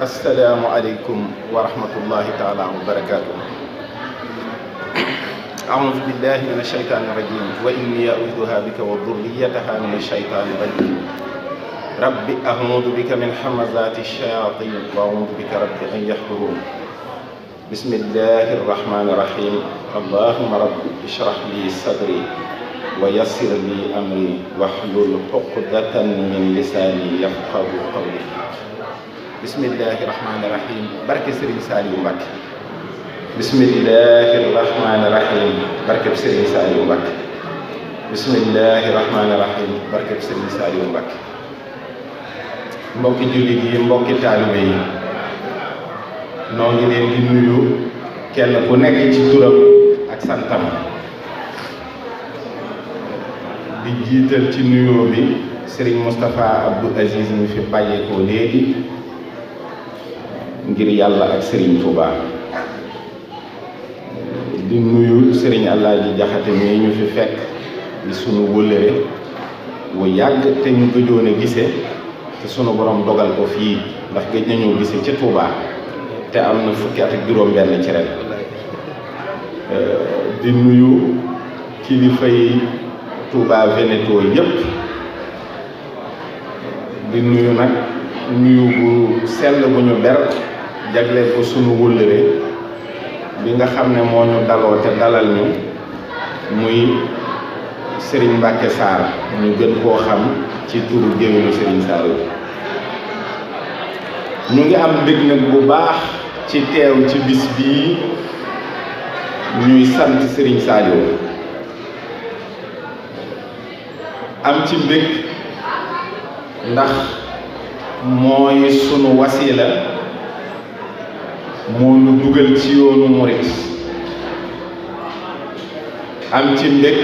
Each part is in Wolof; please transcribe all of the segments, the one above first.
السلام عليكم ورحمة الله تعالى وبركاته. أعوذ بالله من الشيطان الرجيم وإني أعوذها بك وذريتها من الشيطان الرجيم. رب أعوذ بك من همزات الشياطين وأعوذ بك رب أن يحضرون. بسم الله الرحمن الرحيم. اللهم رب اشرح لي صدري ويسر لي أمري واحلل عقدة من لساني يفقه قولي. بسم الله الرحمن الرحيم. بركة سيرين ساليو مباكي. بسم الله الرحمن الرحيم. بركة سيرين ساليو مباكي. بسم الله الرحمن الرحيم. بركة سيرين ساليو مباكي. mbokki jullit yi mbokki taalibe yi noo ngi leen di nuyu kenn ku nekk ci turam ak santam di jiital ci nuyoo bi Serigne Moustapha Abdou Aziz mi fi bàyyeekoo léegi ngir yàlla ak Serigne Touba di nuyu Serigne Alaaji Jaxate mi ñu fi fekk di sunu wëllëre wu yàgg te ñu gëjoon a gise te sunu borom dogal ko fii ndax gëj nañoo gise ca Touba te am na fukki at ak juróom-benn ci ren di nuyu kilifay Touba Veneto yépp di nuyu nag nuyu bu sell bu ñu ber jagleel ko sunu wëllëre bi nga xam ne moo ñu daloo te dalal ñu muy Serigne Mbacke Sarr ñu gën koo xam ci turu géwélu Serigne Sarr ñu ngi am mbég nag bu baax ci teew ci bis bii ñuy sant Serigne Saliou am ci mbég ndax mooy sunu wasila moo nu dugal ci yoonu murit am ci mbég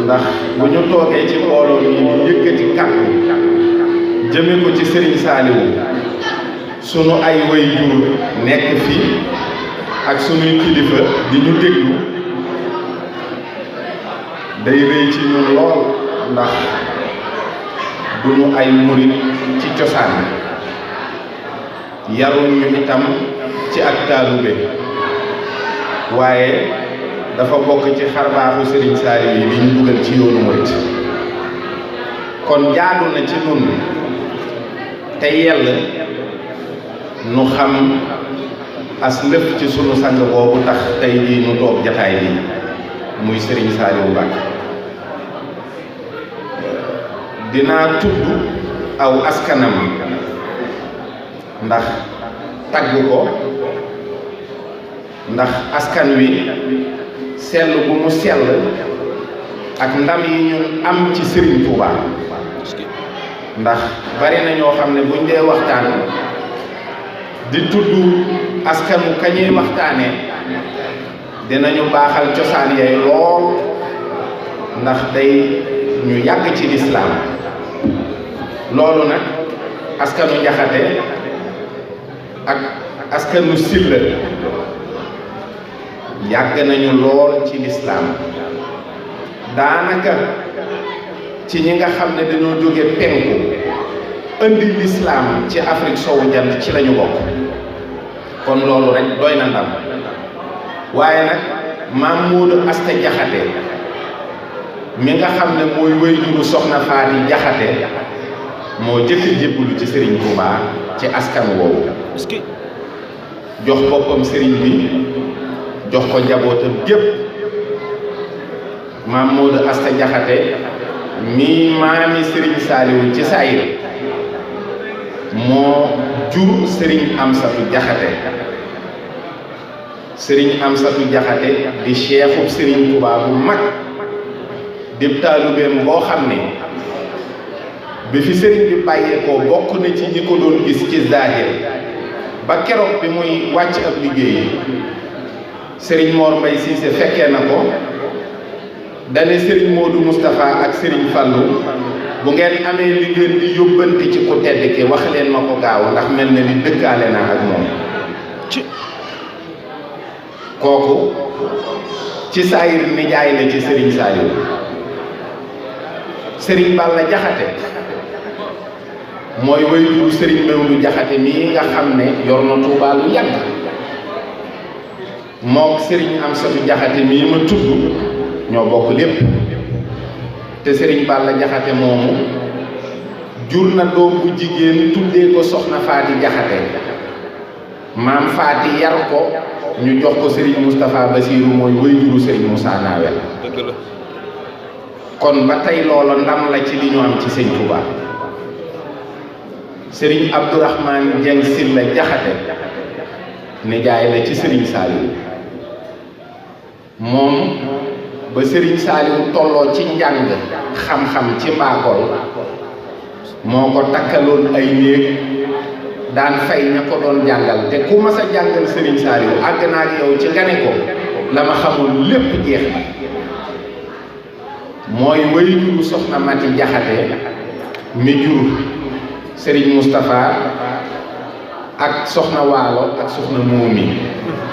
ndax bu ñu toogee ci mbooloo mi di yëkkati kàddu jëme ko ci Serigne Saliou sunu ay waajur nekk fii ak sunuy kilifa di ñu déglu day rëy ci ñun lool ndax duñu ay murit ci cosaan yaruñu itam ci ak taalube waaye dafa bokk ci xarbaaxu Serigne Saliou yi li ñu dugal ci yoonu murit kon jaadu na ci nun te yell nu xam as lëf ci sunu sang boobu tax tey jii nu toog jataay bi muy Serigne Saliou Mbacke dinaa tudd aw askanam ndax tagg ko ndax askan wi sell bu mu sell ak ndam yi ñu am ci Serigne Touba ndax bari na ñoo xam ne buñ dee waxtaan di tudd askanu kañuy waxtaane dinañu baaxal cosaan yay lool ndax day ñu yàgg ci lislaam loolu nag askanu Njaxate ak askanu Silla yàgg nañu lool ci lislaam daanaka ci ñi nga xam ne dañoo jóge penku indi lislaam ci Afrique sowu jant ci lañu bokk kon loolu rek doy na ndam waaye nag maam Moodu Asta Jaxate mi nga xam ne mooy waajuru soxna Faati Jaxate moo jëkk jébbalu ci Serigne Touba ci askan woowu jox boppam Serigne bi jox ko njabootam gépp maam Moodu Asta Jaxate mi maami Serigne Saliou ci saayir moo jur Serigne Amsatu Jaxate Serigne Amsatu Jaxate di cheikhub Serigne Touba bu mag di taalubeem boo xam ne bi fi Serigne bi bàyyeekoo bokk na ci ñi ko doon gis ci zahir ba keroog bi muy wàcc ab liggéey Serigne Mor Mbaye Cissé fekkee na ko dane Serigne Modou Moustapha ak Serigne Fallou bu ngeen amee li ngeen di yóbbante ci ku tedd ki wax leen ma ko gaaw ndax mel na ni dëkkaale naa ak moom kooku ci saayir nijaay la ci Serigne Saliou. Serigne Balla Jaxate mooy waajuru Serigne Mewlu Jaxate mii nga xam ne yor na Tuubaa lu yàgg mook Serigne Amsatu Jaxate mii ma tudd ñoo bokk lépp te Serigne Balla Jaxate moomu jur na doom bu jigéen tuddee ko soxna Faati Jaxate maam Faati yar ko ñu jox ko Serigne Moustapha Bassirou mooy waajuru Serigne Moussa Nawel kon ba tey loola ndam la ci li ñu am ci sëñ Touba. Serigne Abdourahmane Dieng Silla Jaxate nijaay la ci Serigne Saliou moom ba Serigne Saliou tolloo ci njàng xam-xam ci Mbakol moo ko takkaloon ay néeg daan fay ña ko doon jàngal te ku mas a jàngal Serigne Saliou àgg naa ak yow ci nga ne ko la ma xamul lépp jeex na mooy waajuru soxna Mati Jaxate mi jur Serigne Moustapha ak soxna Waalo ak soxna Moomi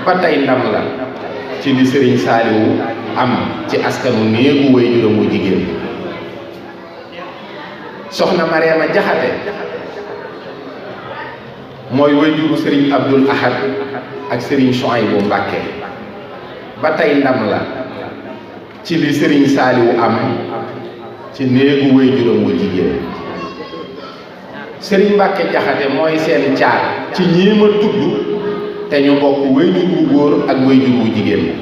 ba tey ndam la ci li Serigne Saliou am ci askanu néegu waajuram wu jigéen soxna Mariama Jaxate mooy waajuru Serigne Abdoul Ahad ak Serigne Chouaïbou Mbacké ba tey ndam la ci li Serigne Saliou am ci néegu waajuram wu jigéen Serigne Mbacké Jaxate mooy seen caat ci ñii ma tudd te ñu bokk waajur wu góor ak waajur wu jigéen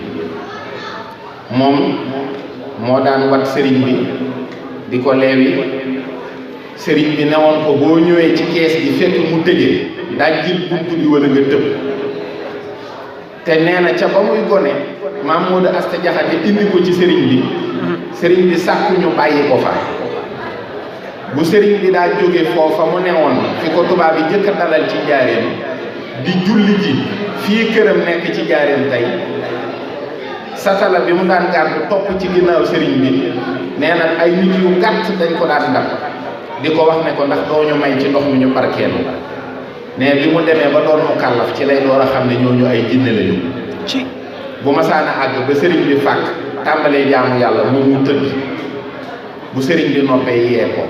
moom moo daan wat Serigne bi di ko leewi Serigne bi newoon ko boo ñëwee ci kees gi fekk mu tëjee daaj jël bunt bi wala nga tëb te nee na ca ba muy gone maam Modou Asta Jaxate indi ko ci Serigne bi sàkku ñu bàyyi ko fa bu Serigne bi daa jóge foofa mu newoon fi ko tubaab yi jëkk a dalal ci njaareem di julli ji fii këram nekk ci njaareem tey satala bi mu daan gàddu topp ci ginnaaw Serigne bi nee na ay nit yu gàtt dañ ko daan dab di ko wax ne ko ndax doo ñu may ci ndox mi ñu barkeelu ne bi mu demee ba doon mu kàllaf ci lay door a xam ne ñooñu ay jinne lañu ci bu masaana àgg ba Serigne bi fàkk tàmbalee jaamu yàlla moom mu tëdd bu Serigne bi noppee yee ko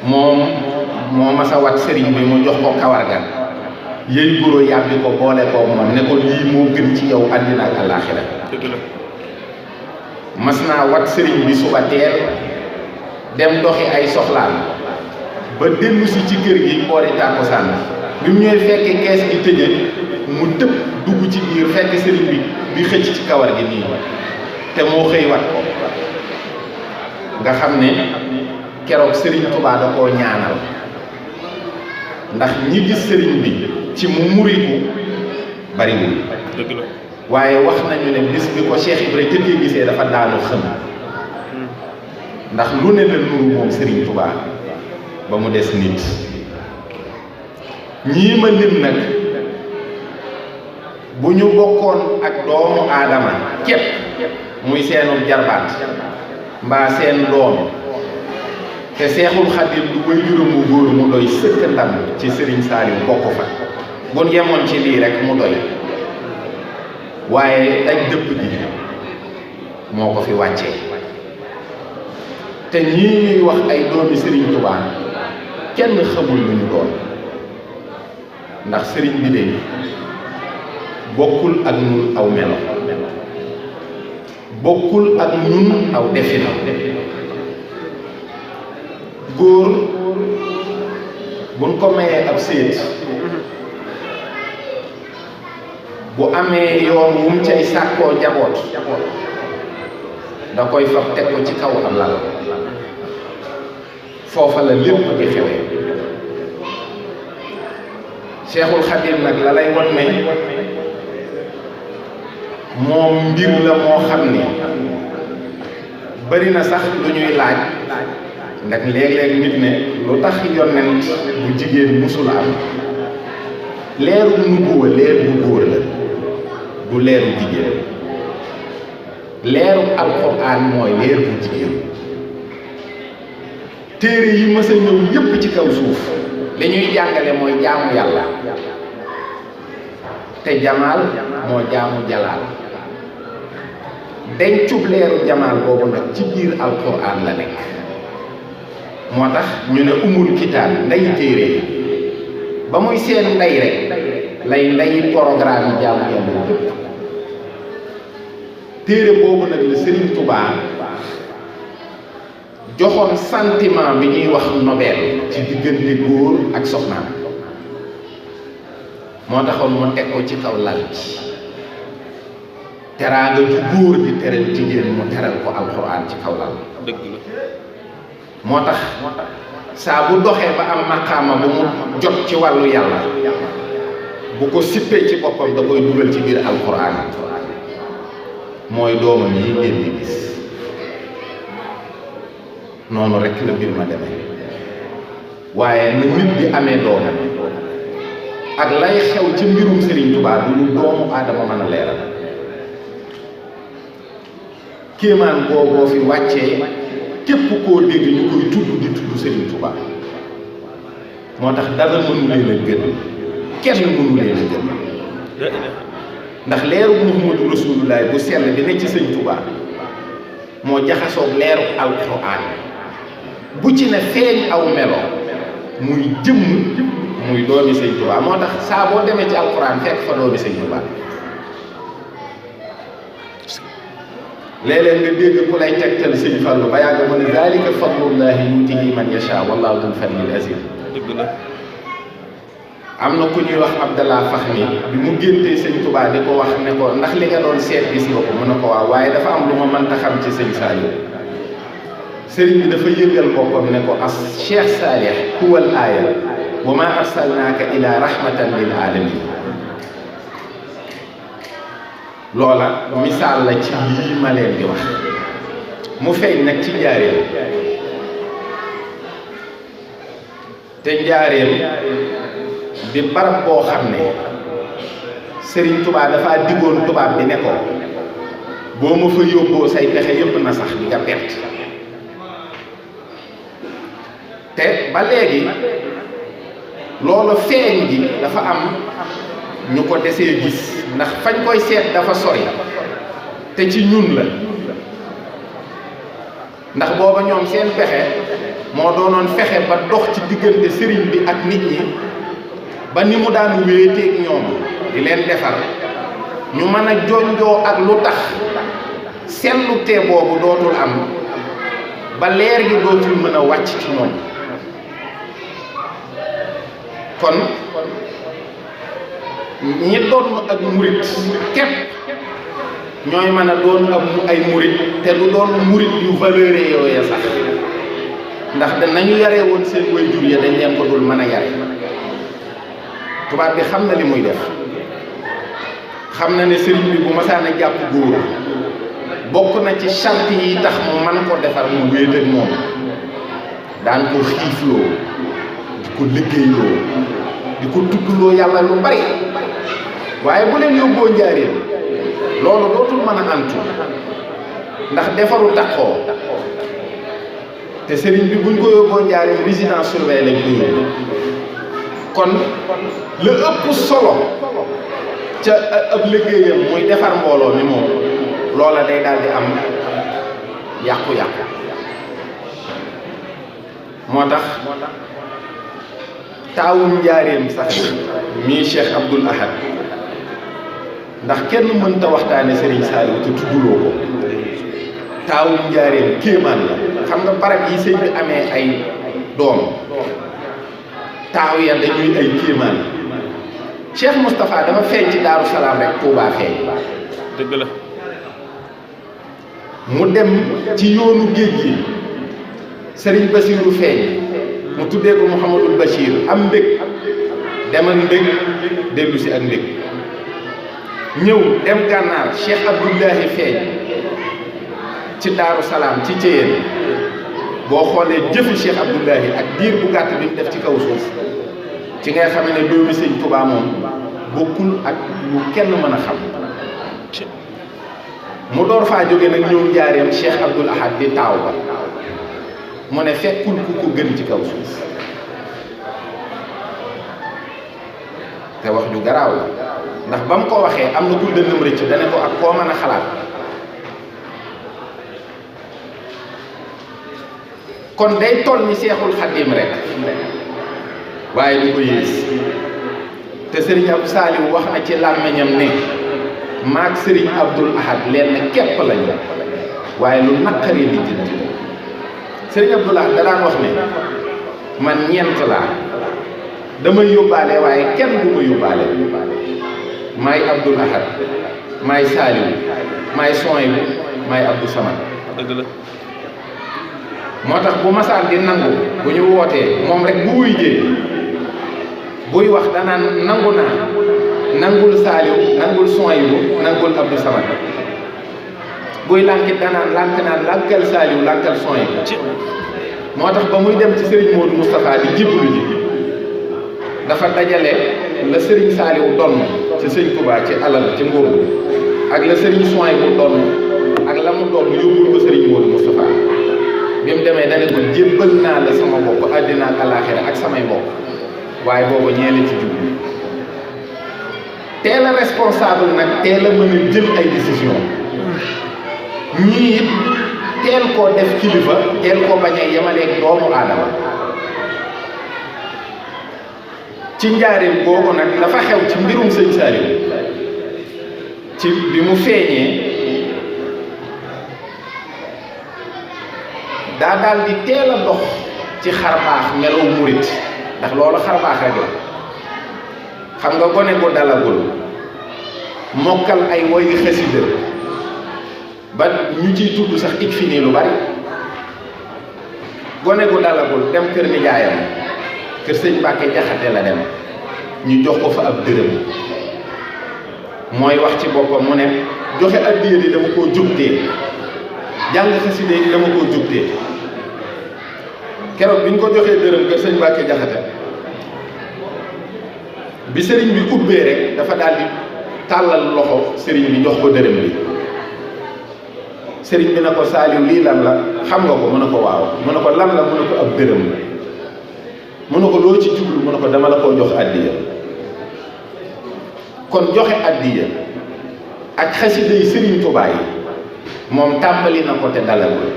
moom moo masa wat Serigne bi mu jox ko kawar ga yëy guro yàbbi ko boole ko moom ne ko lii moo gën ci yow àddina ak àllaaxira mas naa wat Serigne bi suba teel dem doxi ay soxlaan ba dellu si ci kër gi boori tàkkusaan bi mu ñëwee fekkee kees gi tëje mu tëb dugg ci biir fekk Serigne bi di xëcc ci kawar gi nii te moo xëy wat ko nga xam ne keroog Serigne Touba da koo ñaanal ndax ñi gis Serigne bi ci mu muriku bariwul waaye wax nañu ne bis bi ko Cheikh Ibra jëkkee gisee dafa daanu xëm ndax lu ne la nuru moom Serigne Touba ba mu des nit ñii ma lim nag bu ñu bokkoon ak doomu aadama képp muy seenu jarbaat mbaa seen doom te Seexul Xadiim du waajuram wu góor mu doy sëkk ndam ci Serigne Saliou bokk fa bu yemoon ci lii rek mu doy waaye daj dëpp gi moo ko fi wàccee te ñii ñuy wax ay doomi Serigne Touba kenn xamul lu ñu doon ndax Serigne bi de bokkul ak ñun aw melo bokkul ak ñun aw defin góor buñ ko mayee ab séet bu amee yoon wu mu cay sàkkoo jaboot da koy fab teg ko ci kaw ab lal foofa la lépp di xewee Cheikhul Khadim nag la lay won ne moom mbir la moo xam ne bari na sax lu ñuy laaj ndax léeg-léeg nit ne lu tax yonent bu jigéen musul am leeru nubuwa leer bu góor la du leeru jigéen leeru alxuraan mooy leer bu jigéen téere yi mës a ñëw yépp ci kaw suuf li ñuy jàngale mooy jaamu yàlla te jamaal moo jaamu jalaal dencub leeru jamaal boobu nag ci biir alquran la nekk moo tax ñu ne umul kitaab nday téere ba muy seen nday rek lay nday programme yi jaamu yàlla yëpp téere boobu nag la Serigne Touba joxoon sentiment bi ñuy wax nobel ci diggante góor ak soxnaam moo taxoon mu teg ko ci kaw lal bi teraanga ju góor di teral jigéen mu teral ko alxuraan ci kaw lal dëgg la moo tax saa bu doxee ba am maqaama bu mu jot ci wàllu yàlla bu ko sippee ci boppam da koy dugal ci biir alxuraan mooy doomam yi ngeen di gis noonu rek la mbir ma demee waaye na nit di amee doomam ak lay xew ci mbirum Serigne Touba du lu doomu aadama mën a leeral kéemaan booboo fi wàccee képp koo dégg ñu koy tudd di tudd Serigne Touba moo tax dara mënu leen a gën kenn mënu leen a gën ndax leeru Muhammadu Rasulullah bu sell bi ne ci Serigne Touba moo jaxasoog leeru alquran bu ci ne feeñ aw melo muy jëmm muy doomi Serigne Touba moo tax saa boo demee ci alquran fekk fa doomi Serigne Touba léeg-léeg nga dégg ku lay tegtal Sëñ Fallu ba yàgg mu ne zalika fadlullahi yutihi man yasha wallahu dul fadlil azim dëgg la am na ku ñuy wax Abdallah Faxmi bi mu géntee Sëñ Touba di ko wax ne ko ndax li nga doon seet gis nga ko mu ne ko waaw waaye dafa am lu ma mënta xam ci Sëñ Saliou sëriñ bi dafa yëgal boppam ne ko as Cheikh Salih huwa al aya wa ma arsalnaaka ila rahmatan lil alamin loola misaal la ci lii ma leen di wax mu feeñ nag ci njaareem te njaareem di barab boo xam ne Serigne Touba dafa diggoon tubaab bi ne ko boo ma fa yóbboo say pexe yépp na sax di nga perte te ba léegi loolu feeñ gi dafa am ñu ko desee gis ndax fañ koy seet dafa sori te ci ñun la ndax booba ñoom seen pexe moo doonoon fexe ba dox ci diggante sëriñ bi ak nit ñi ba ni mu daan wéeteeg ñoom di leen defar ñu mën a jonjoo ak lu tax sellute boobu dootul am ba leer gi dootul mën a wàcc ci ñoom kon ñi doon ak murit képp ñooy mën a doon ak ay murit te du doon murit yu valeur yooya sax ndax danañu yare woon seen waajur ya dañ leen ko dul mën a yare tubaab bi xam na li muy def xam na ne sëriñ bi bu masaan a jàpp góor bokk na ci charte yi tax mu mën ko defar mu wéet ak moom daan ko xiifloo di ko liggéeyloo di ko tuddloo yàlla lu bari waaye bu leen yóbboo njaareem loolu dootul mën a antu ndax defaru taxoo te sëriñ bi buñ ko yóbboo njaareem résidence surveillée lañ ko yóbbu kon la ëpp solo ca ab liggéeyam muy defar mbooloo mi moom loola day daal di am yàqu-yàqu moo tax taawum njaareem sax mii Cheikh Abdoul Ahad ndax kenn mënta waxtaane Serigne Saliou te tudduloo ko taawum njaareem kéemaan la xam nga barab yi sëñ bi amee ay doom taaw ya dañuy ay kéemaan Cheikh Moustapha dafa feeñ ci Daaru Salaam rek Touba feeñ dëgg la mu dem ci yoonu géej gi Serigne Bassirou feeñ mu tuddee ko Mouhamadul Bachir am mbég dem ak mbég dellu si ak mbég ñëw dem gànnaar Cheikh Abdoulahi feeñ ci Daaru Salaam ci Ceyeen boo xoolee jëfi Cheikh Abdoulahi ak diir bu gàtt bi mu def ci kaw suuf ci ngay xam ne doomi Sëñ Touba moom bokkul ak lu kenn mën a xam mu door faa jóge nag ñëw njaareem Cheikh Abdoul Ahad di taaw ba mu ne fekkul ku ko gën ci kaw suuf te wax ju garaaw la ndax ba mu ko waxee am na ku dënnam rëcc dane ko ak koo mën a xalaat kon day toll ni Seexul Xadiim rek waaye du ko yées te Serigne Abdou Saliou wax na ci làmmiñam ne maag Serigne Abdoul Ahad lenn képp lañu waaye lu naqaree li jënd Serigne Abdoul Ahad da daan wax ne man ñeent laa damay yóbbaale waaye kenn du ma yóbbaale maay Abdoul Ahad maay Saliou maay Souhaïbou maay Abdou Samad dëgg la moo tax bu masaan di nangu bu ñu wootee moom rek bu wuy jee buy wax danaan nangu naa nangul Saliou nangul Souhaïbou nangul Abdou Samad buy lànkit danaan lànk naan lànkal Saliou lànkal Souhaïbou moo tax ba muy dem ci Serigne Modou Moustapha di jébbalu ji dafa dajale la Serigne Saliou donn ci Sëñ Touba ci alal ci nguur ak la Serigne Souhaïbou donn ak la mu donn yóbbul ko Serigne Modou Moustapha bi mu demee dane ko jébbal naa la sama bopp àddina ak àllaaxira ak samay mbokk waaye boobu ñeele ci jublu teel a responsable nag teel a mën a jël ay décision ñii it teel koo def kilifa teel koo bañ a yemaleeg doomu aadama ci njaareem googu nag dafa xew ci mbirum Sëñ Saliou ci bi mu feeñee daa daal di teel a dox ci xarbaax melaw murit ndax loolu xarbaax rek la xam nga gone gu dalagul mokkal ay woyi xasida ba ñu ciy tudd sax ik fi nii lu bari gone gu dalagul dem kër nijaayam kër Sëñ Mbàkke Jaxate la dem ñu jox ko fa ab dërëm mooy wax ci boppam mu ne joxe addiya yi dama koo jubtee jàng xasida yi dama koo jubtee keroog bi ñu ko joxee dërëm kër Sëñ Mbàkke Jaxate bi sëriñ bi ubbee rek dafa daal di tàllal loxo sëriñ bi jox ko dërëm bi sëriñ bi na ko Saliou lii lan la xam nga ko mu ne ko waaw mu ne ko lan la mu ne ko ab dërëm la mu ne ko loo ci jublu mu ne ko dama la koo jox addiya kon joxe addiya ak xasida yi Sëriñ Tuubaa yi moom tàmbali na ko te dalagul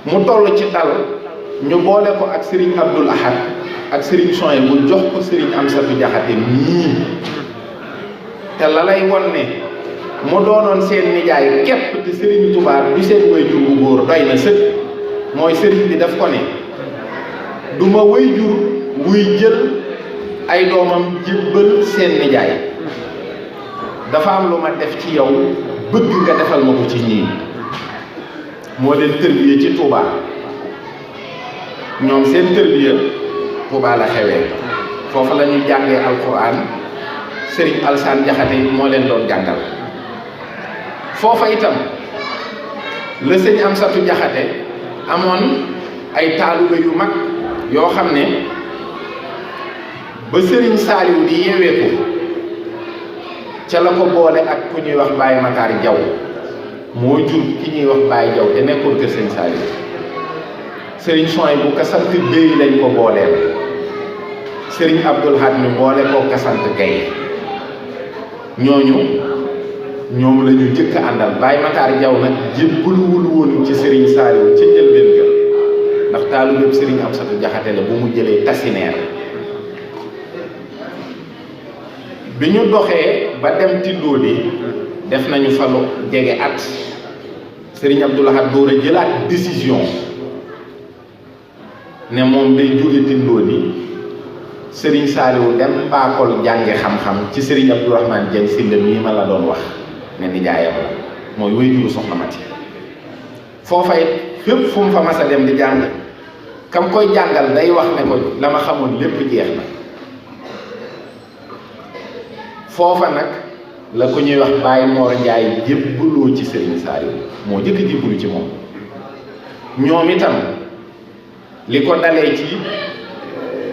mu toll ci dal ñu boole ko ak Sëriñ Abdoul Ahad ak Sëriñ Souhaïbou bu jox ko Sëriñ Amsatu Jaxate mii te la lay won ne mu doonoon seen nijaay képp te Sëriñ Tuubaa du seen waajur bu góor doy na sëkk mooy sëriñ bi daf ko ne du ma waajur wuy jël ay doomam jébbal seen nijaay dafa am lu ma def ci yow bëgg nga defal ma ko ci ñii moo leen tërbiye ci Touba ñoom seen tërbiye Touba la xewee foofu la ñu jàngee alquran Sëriñ Alsaan Jaxate moo leen doon jàngal foofa itam la Sëñ Amsatu Jaxate amoon ay taalibe yu mag yoo xam ne ba Sëriñ Saliou di yeweeku ca la ko boole ak ku ñuy wax Baye Matar Jaw moo jur ki ñuy wax Baye Jaw te nekkoon kër Sëñ Saliou Sëriñ Souhaïbou bu kasant Béy lañ ko booleel Sëriñ Abdoul Ahad mi boole ko kasant Gay ñooñu ñoom la ñu njëkk a àndal Baye Matar Jaw nag jébbaluwul woon ci Sëriñ Saliou ca njëlbéen ga ndax taalibe Sëriñ Amsatu Jaxate la bu mu jëlee tasineer bi ñu doxee ba dem Tindóodi def nañu fa lu jege at Sëriñ Abdoul Ahad door a jëlaat décision ne moom day jóge Tindóodi Sëriñ Saliou dem Mbakol jànge xam-xam ci Sëriñ Abdourahmane Dieng Sylla mii ma la doon wax ne nijaayam la mooy waajuru Soxna Mati foofa it fépp fu mu fa mas a dem di jàng kam koy jàngal day wax ne ko la ma xamoon lépp jeex na foofa nag la ko ñuy wax Baye Mor Ndiaye jébbaloo ci Sëriñ Saliou moo jëkk jébbalu ci moom ñoom itam li ko dalee ci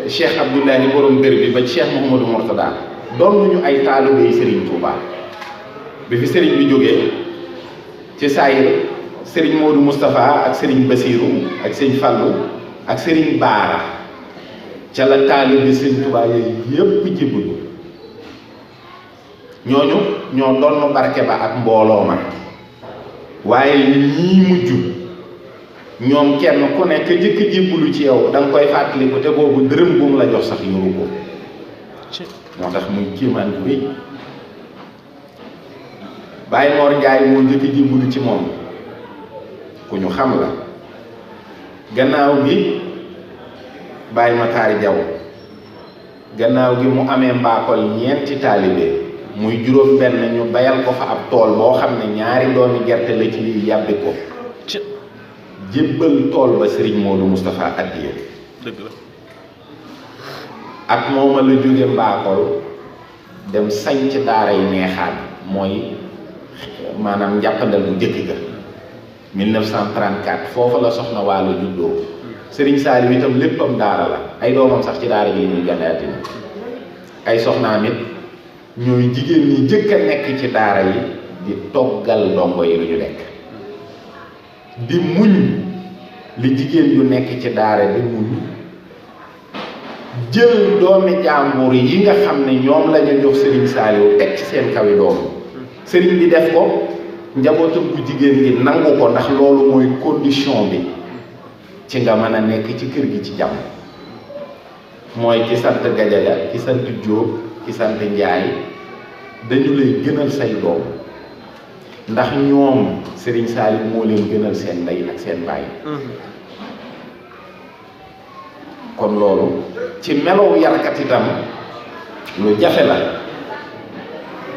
Cheikh Abdoulahi borom dër bi ba Cheikh Mouhamadou Mourtada doon nañu ay taalibe yi Sëriñ Touba bi fi sëriñ bi jógee ci saayir Sëriñ Modou Moustapha ak Sëriñ Basirou ak Sëriñ Fallou ak Sëriñ Baara ca la taalibe Sëriñ Touba yooyu yépp jébbalu ñooñu ñoo doon barke ba ak mbooloo ma waaye ñii mujj ñoom kenn ku nekk jëkk jébbalu ci yow da nga koy fàttaliku te boobu dërëm bu mu la jox sax yoru ko moo tax muy kéemaan bu rëy Baye Mor Ndiaye moo njëkk jébbalu ci moom ku ñu xam la gannaaw gi Baye Matar Jaw gannaaw gi mu amee Mbakol ñeenti taalibe muy juróom benn ñu bayal ko fa ab tool boo xam ne ñaari doomi gerte la ci lii yàbbi ko jébbal tool ba Serigne Modou Moustapha addiya dëgg la ak mooma la jóge Mbakol dem sañc daara yi neexaan mooy maanaam njàppandal bu njëkk ga 1934 foofa la soxna Waalo juddoo Serigne Saliou itam léppam daara la ay doomam sax ci daara ji ñuy gane àddina ay soxnaam it ñooy jigéen ñi jëkk a nekk ci daara yi di toggal ndongo yi lu ñu lekk di muñ li jigéen yu nekk ci daara di muñ jël doomi jàmbur yi nga xam ne ñoom la ñu jox Serigne Saliou teg ci seen kawi doom Serigne bi def ko njabootam bu jigéen gi nangu ko ndax loolu mooy condition bi ci nga mën a nekk ci kër gi ci jàmm mooy ki sant Gajaga ki sant Jóob ki sant Njaay dañu lay gënal say doom ndax ñoom Serigne Saliou moo leen gënal seen ndey ak seen baay kon loolu ci melow yarkat itam lu jafe la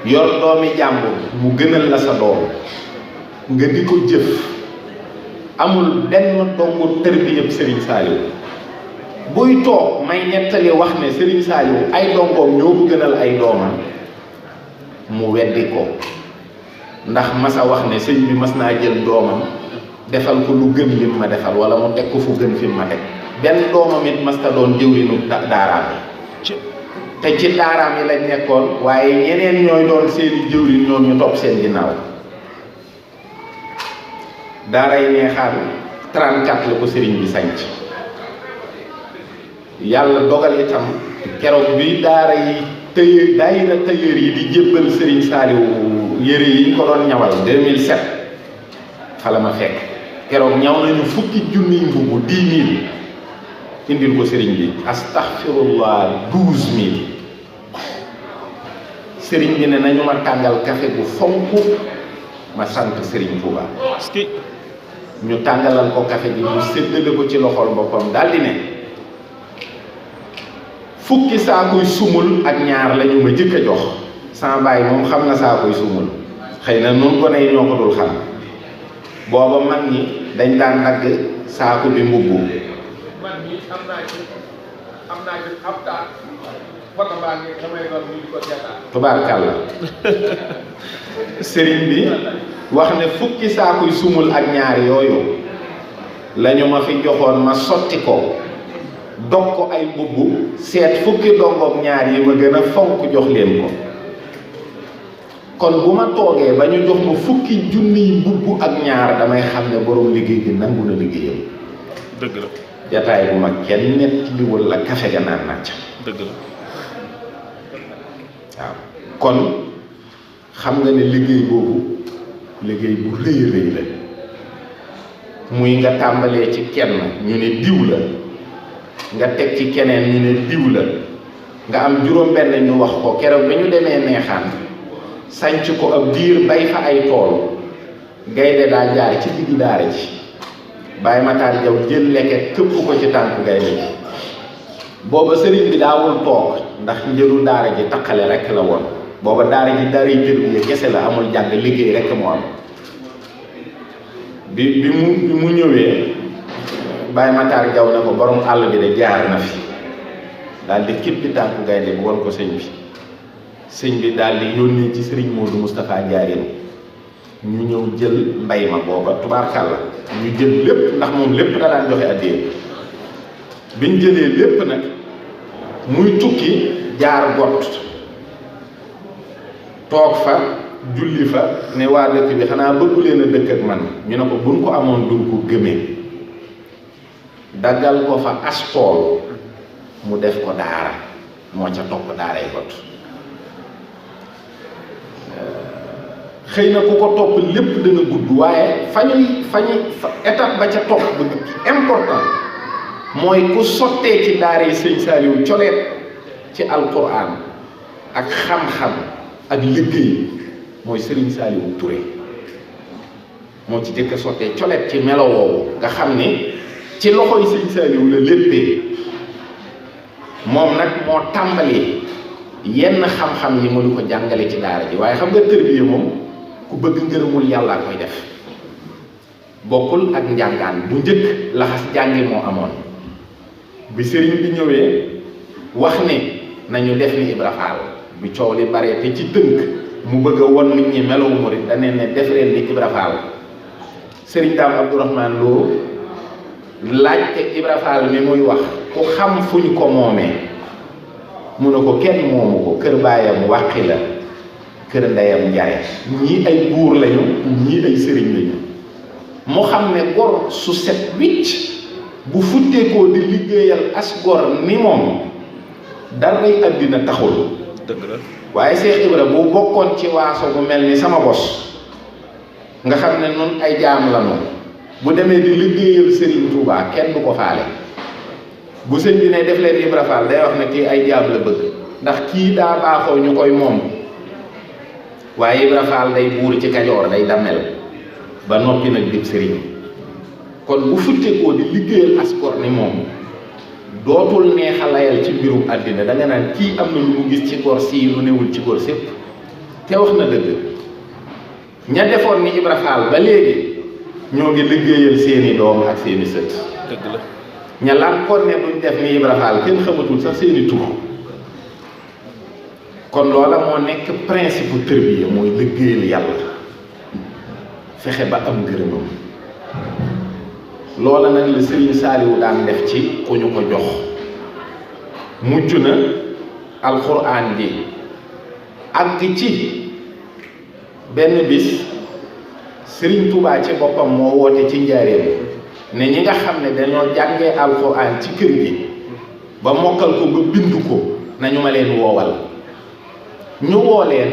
yor doomi jàmbur mu gënal la sa doom nga di ko jëf amul benn dongu tërbiyab Serigne Saliou buy toog may nettali wax ne Serigne Saliou ay dongoom ñoo ko gënal ay doomam mu weddi ko ndax masa wax ne sëñ bi mas naa jël doomam defal ko lu gën lim ma defal wala mu teg ko fu gën fi ma teg benn doomam it mas ta doon jëwrinu daaraam yi te ci daaraam yi lañ nekkoon waaye ñeneen ñooy doon seeni jëwrin ñoom ñu topp seen ginnaaw daara yi neexaan 34 la ko sëriñ bi sanc yàlla dogal itam keroog bi daara yi tëyër daayira tëyër yi di jébbal Serigne Saliou yére yi ñu ko doon ñawal 2007 fa la ma fekk keroog ñaw nañu fukki junniy mbubu 10 000 indil ko Serigne bi astaghfirullah 12 000 Serigne bi ne nañu ma tàngal café gu fonk ma sant Serigne Touba ñu tàngalal ko café gi mu séddale ko ci loxol boppam daldi ne fukki saakuy sumul ak ñaar lañu ma jëkk a jox sama baay moom xam na saakuy sumul xëy na noonu ko ne ñoo ko dul xam booba mag ñi dañ daan dagg saaku bi mbubbu man ñi am naa ci ab taat foto baa ngi damay doon ñu di ko seetaan tubaarkàlla sëriñ bi wax ne fukki saakuy sumul ak ñaar yooyu lañu ma fi joxoon ma sotti ko dog ko ay mbubb seet fukki dongoog ñaar yi ma gën a fonk jox leen ko kon bu ma toogee ba ñu jox ma fukki junniy mbubb ak ñaar damay xam ne borom liggéey bi nangu na liggéeyam dëgg la jataay bu ma kenn nett liwul la kafe ga naan nàcc dëgg la waaw kon xam nga ne liggéey boobu liggéey bu rëy rëy la muy nga tàmbalee ci kenn ñu ne diw la nga teg ci keneen ñu ne diw la nga am juróom-benn ñu wax ko keroog ba ñu demee neexaan sanc ko ab diir bay fa ay tool gaynde daa jaar ci digg daara ji Baye Matar Jaw jël leket këpp ko ci tànku gaynde ji booba sëriñ bi daawul toog ndax njëru daara ji taqale rek la woon booba daara ji daara yi tërbiya kese la amul jàng liggéey rek mu am bi mu ñëwee Baye Matar Jaw na ko borom àll bi de jaar na fi daal di kippi tànku gaynde bi won ko sëñ bi sëñ bi daal di yónnee ci sëriñ Modou Moustapha Ndiarène ñu ñëw jël mbay ma booba tubaarkàlla ñu jël lépp ndax moom lépp da daan joxe addiya biñ jëlee lépp nag muy tukki jaar got toog fa julli fa ne waa dëkk bi xanaa bëggu leen a dëkk ak man ñu ne ko buñ ko amoon duñ ko gëmee daggal ko fa as tool mu def ko daara moo ca topp daaray got xëy na ku ko topp lépp dana gudd waaye fa ñuy étape ba ca topp bu important mooy ku sottee ci daara yi sëñ Saliou coleet ci alquran ak xam-xam ak liggéey mooy Serigne Saliou Touré moo ci jëkk sottee coleet ci melo woowu nga xam ni ci loxoy sëñ Saliou la léppee moom nag moo tàmbalee yenn xam-xam yi mu di ko jàngale ci daara ji waaye xam nga tërbiya moom ku bëgg ngërëmul yàllaa koy def bokkul ak njàngaan bu njëkk laxas jàngi moo amoon bi sëriñ bi ñëwee wax ni nañu def ni Ibra Fall bi coow li bare te ci tënk mu bëgg a won nit ñi melow murit danee ne def leen ni Ibra Fall sëriñ Daam Abdourahmane Lo laajte Ibra Fall mi muy wax ku xam fuñ ko moomee mu ne ko kenn moomu ko kër baayam wàqi la kër ndeyam njare ñii ay buur lañu ñii ay sëriñ lañu mu xam ne gor su set wicc bu futteekoo di liggéeyal as gor ni moom daray àddina taxul dëgg la waaye Cheikh Ibra bu bokkoon ci waaso bu mel ni sama bos nga xam ne nun ay jaam lañu bu demee di liggéeyal Serigne Touba kenn du ko faale bu sëñ bi ne def leen Ibra Fall day wax ne kii ay jaam la bëgg ndax kii daa baaxoo ñu koy moom waaye Ibra Fall day buur ci Kajoor day dammel ba noppi nag dib sëriñ kon bu futteekoo di liggéeyal askor ni moom dootul neexa layal ci mbirum àddina da nga naan kii am na lu mu gis ci gor sii lu newul ci gor sépp te wax na dëgg ña defoon ni Ibra Fall ba léegi ñoo ngi liggéeyal seeni doom ak seeni sët dëgg la ña lànkoon ne duñ def ni Ibra Fall kenn xamatul sax seeni tur kon loola moo nekk principe tërbiya mooy liggéeyal yàlla fexe ba am ngërëmam loola nag la Serigne Saliou daan def ci ku ñu ko jox mujj na alxuraan ji àgg ci benn bis Serigne Touba ci boppam moo woote ci njaareem ne ñi nga xam ne dañoo jàngee alxuraan ci kër gi ba mokkal ko ba bind ko nañu ma leen woowal ñu woo leen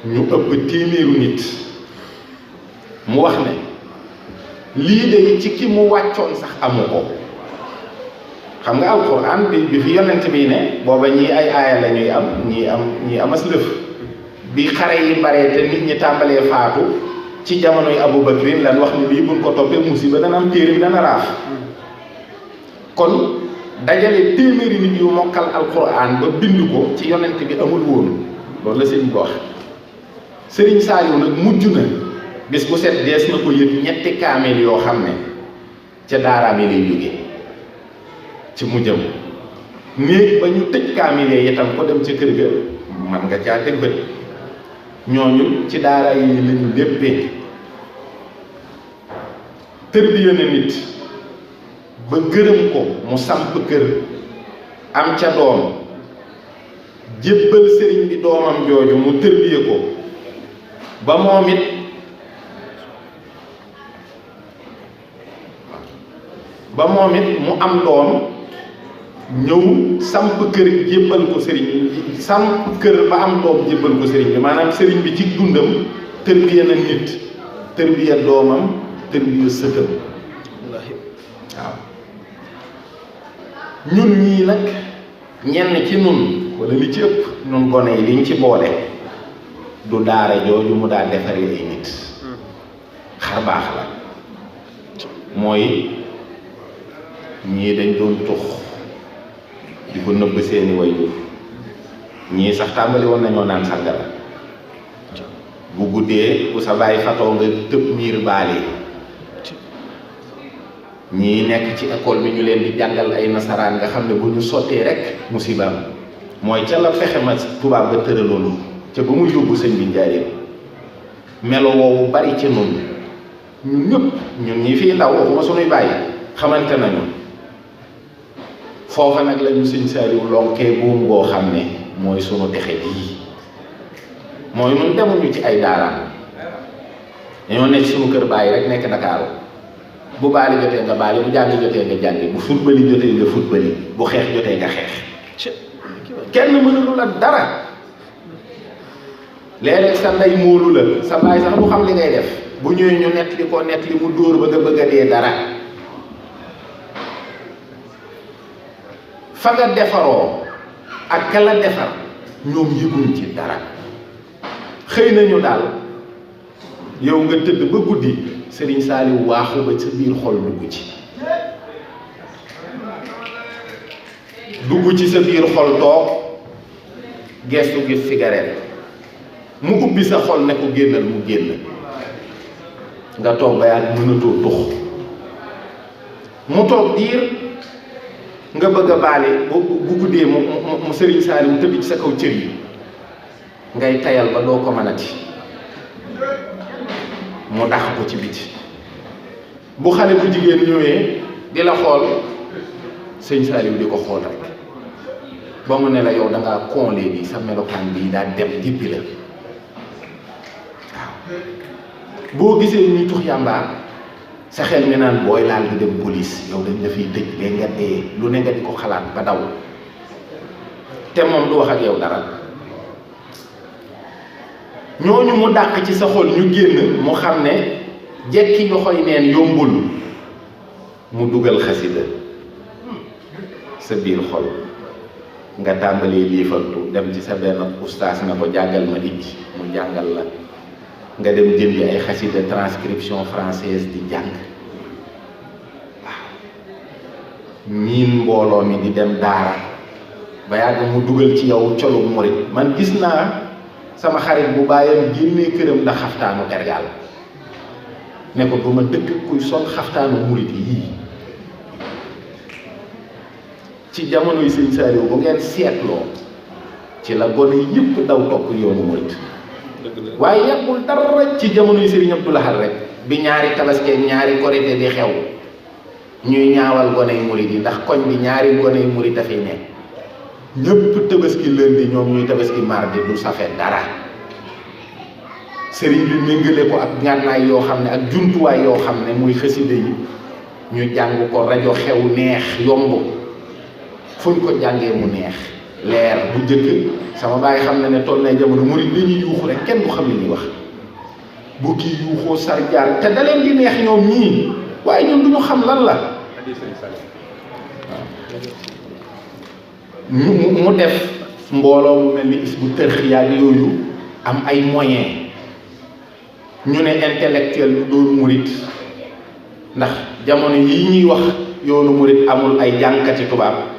ñu ëpp téeméeru nit mu wax ne lii de ci ki mu wàccoon sax amu ko xam nga alxuraan bi fi yonent bi ne booba ñii ay aaya la ñuy am ñii amas lëf bi xare yi bare te nit ñi tàmbalee faatu ci jamonoy Abu Bakrin lan wax ni lii buñ ko toppee musiba dana am téere bi dana raaf kon dajale téeméeri nit yu mokkal alxuraan ba bind ko ci yonent bi amul woon loolu la sëñ ko wax Serigne Saliou nag mujj na bis bu set dees na ko yët ñetti kaamil yoo xam ne ca daaraam yi lay jóge ci mujjam néeg ba ñu tëj kaamil yi itam ko dem ca kër ga man nga caa teg bët ñooñu ci daara yi lañu léppee tërbiya na nit ba gërëm ko mu samp kër am ca doom jébbal sëriñ bi doomam jooju mu tërbiya ko ba moom it mu am doom ñëw samp kër jébbal ko sëriñ bi samp kër ba am doom jébbal ko sëriñ bi maanaam sëriñ bi ci dundam tërbiya na nit tërbiya doomam tërbiya sëtam waaw ñun ñii nag ñenn ci nun wala li ci ëpp nun gone yi liñ ci boole du daara jooju mu daa defaree ay nit xar baax la mooy ñii dañ doon tux di ko nëbb seeni waajur ñii sax tàmbali woon nañoo naan sàngara bu guddee bu sa bàyyi fatoo nga tëb miir baale ñii nekk ci école bi ñu leen di jàngal ay nasaraan nga xam ne bu ñu sottee rek musibaam mooy ca la fexe ma tubaab ba tëraloon ca ba muy yóbbu sëñ bi njaareem melo woowu bari ci noonu ñun ñëpp ñun ñi fii ndaw waxuma sunuy bàyyi xamante nañu foofa nag lañu sëñ Saliou lonkee buum boo xam ne mooy sunu texe bii mooy ñun demuñu ci ay daaraam dañoo nekk sunu kër bàyyi rek nekk Dakar bu baali jotee nga baali bu jàngi jotee nga jàngi bu football jotee nga football bu xeex jotee nga xeex kenn mënulu la dara léeg-léeg sa ndey móolu la sa baay sax du xam li ngay def bu ñëwee ñu nett li ko nett li mu dóor ba nga bëgg a dee dara fa nga defaroo ak ka la defar ñoom yëguñ ci dara xëy nañu daal yow nga tëdd ba guddi Serigne Saliou waaxu ba sa biir xol dugg ci sa biir xol toog gestu gi cigarette mu ubbi sa xol ne ko génnal mu génn nga toog ba yàgg mënatoo tux mu toog diir nga bëgg a baale bu guddee mu Serigne Saliou tëdd ci sa kaw cër yi ngay tayal ba doo ko mënati mu dax ko ci biti bu xale bu jigéen ñëwee di la xool sëñ Saliou di ko xool rek ba mu ne la yow da ngaa kon léegi sa melokaan bii daa dem jippi la waaw boo gisee ñuy tux yàmbaar sa xel mi naan booy laal di dem police yow dañ la fiy tëj léegi nga dee lu ne nga di ko xalaat ba daw te moom du wax ak yow dara ñooñu mu dàq ci sa xol ñu génn mu xam ne jekki loxoy neen yombul mu dugal xasida sa biir xol nga tàmbalee liifantu dem ci sa benn ustaas na ko jàngal ma ijji mu jàngal la nga dem jëndi ay xasida transcription française di jàng waaw miin mbooloo mi di dem daara ba yàgg mu dugal ci yow colu murit man gis naa sama xarit bu bàyyam génnee këram ndax xaftaanu tergaal ne ko du ma dëkk kuy sol xaftaanu murit yii ci jamono yi sëñ Saliou bu ngeen seetloo ci la gone yëpp daw topp yoonu murit waaye yàggul dara ci jamono yi Serigne Abdou Lahad rek bi ñaari tabaski ñaari korite di xew ñuy ñaawal gone yi murit yi ndax koñ bi ñaari gone yi murit dafay ne ñëpp tabaski lundi ñoom ñuy tabaski mardi du safe dara sëriñ bi méngale ko ak ngànnaay yoo xam ne ak jumtuwaay yoo xam ne muy xasida yi ñu jàng ko rajo xew neex yomb fu ñu ko jàngee mu neex leer bu jëkk sama baay xam na ne toll nay jamono murid li ñuy yuuxu rek kenn du xam li ñuy wax bu kii yuuxoo sarjaal te da leen di neex ñoom ñii waaye ñun du ñu xam lan la mu def mbooloo mu mel ni Hizbut Tarqiyyah yooyu am ay moyens ñu ne intellectuel lu doon murit ndax jamono yi ñuy wax yoonu murit amul ay jànkati tubaab